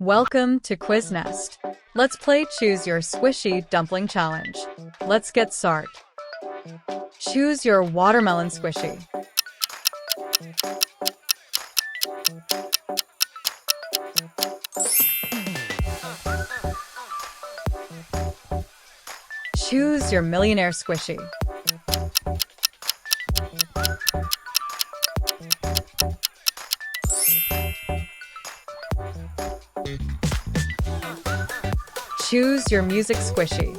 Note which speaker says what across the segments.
Speaker 1: Welcome to Quiz Nest. Let's play Choose Your Squishy Dumpling Challenge. Let's get started. Choose your watermelon squishy. Choose your millionaire squishy. Choose your music squishy.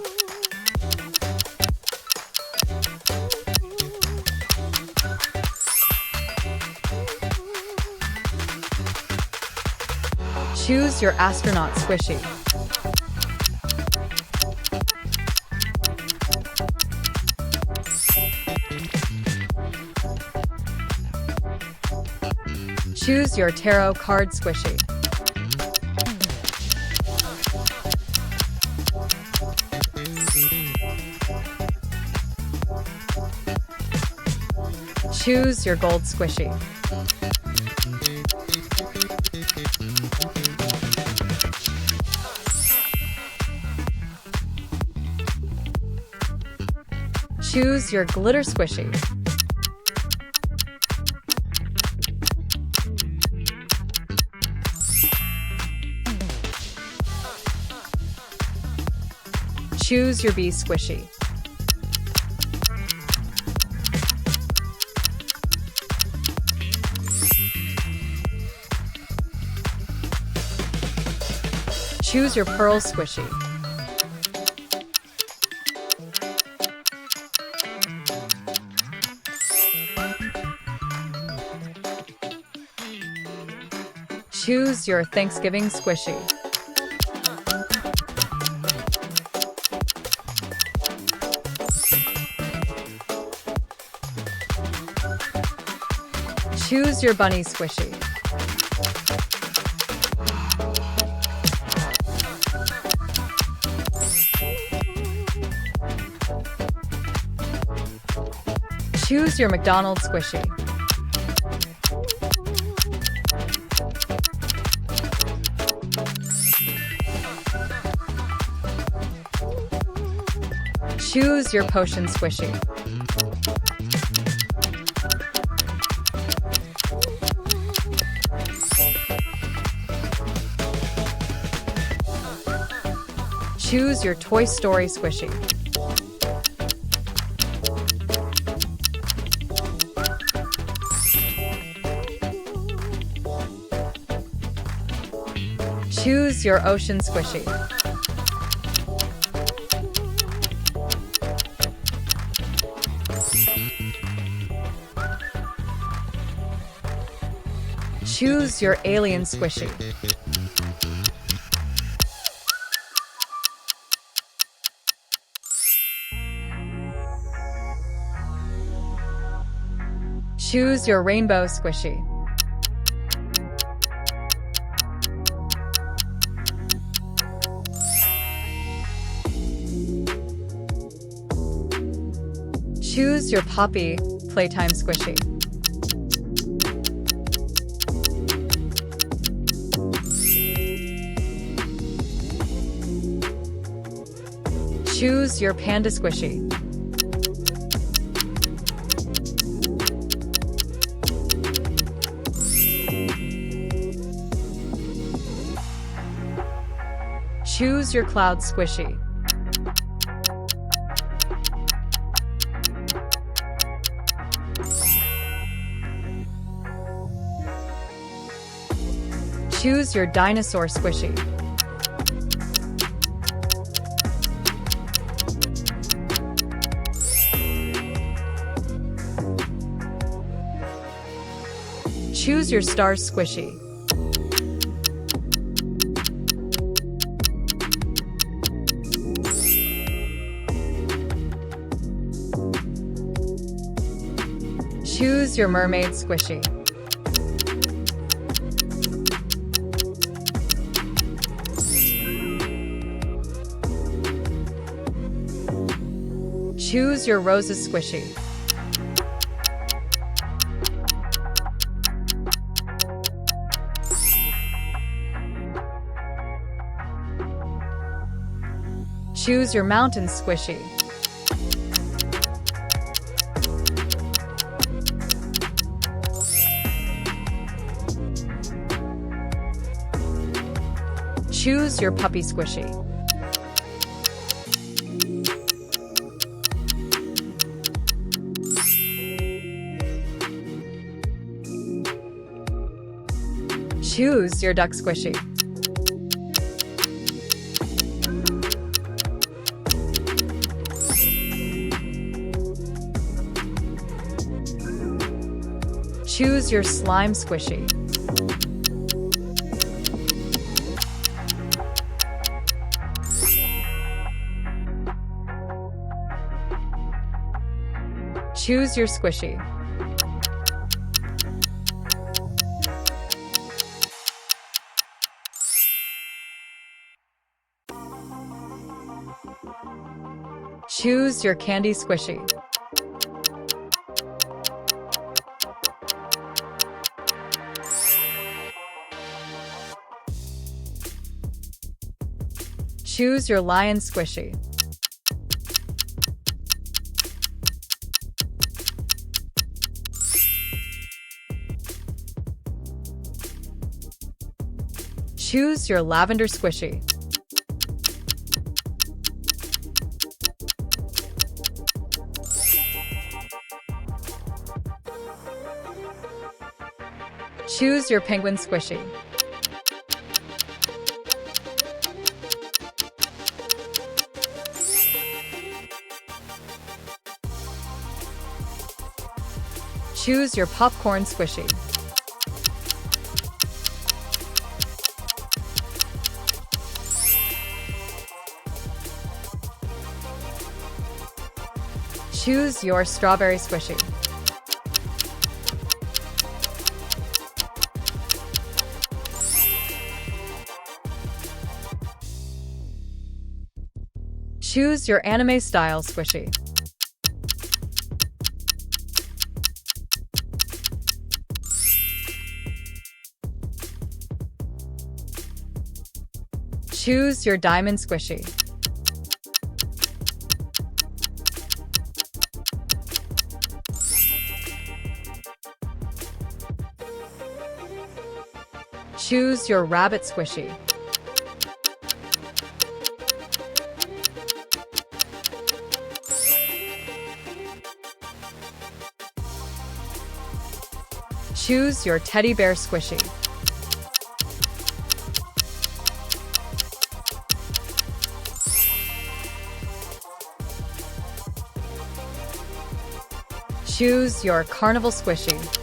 Speaker 1: Choose your astronaut squishy. Choose your tarot card squishy. Choose your gold squishy. Choose your glitter squishy. Choose your bee squishy. Choose your pearl squishy. Choose your Thanksgiving squishy. Choose your bunny squishy. Choose your McDonald's squishy. Choose your potion squishy. Choose your Toy Story squishy. Choose your ocean squishy. Choose your alien squishy. Choose your rainbow squishy. Choose your Poppy Playtime squishy. Choose your Panda squishy. Choose your Cloud squishy. Choose your Dinosaur squishy. Choose your Stars squishy. Choose your Mermaid squishy. Choose your Roses squishy. Choose your mountain squishy. Choose your puppy squishy. Choose your duck squishy. Choose your slime squishy. Choose your squishy. Choose your candy squishy. Choose your lion squishy. Choose your lavender squishy. Choose your penguin squishy. Choose your popcorn squishy. Choose your strawberry squishy. Choose your anime style squishy. Choose your diamond squishy. Choose your rabbit squishy. Choose your teddy bear squishy. Choose your carnival squishy.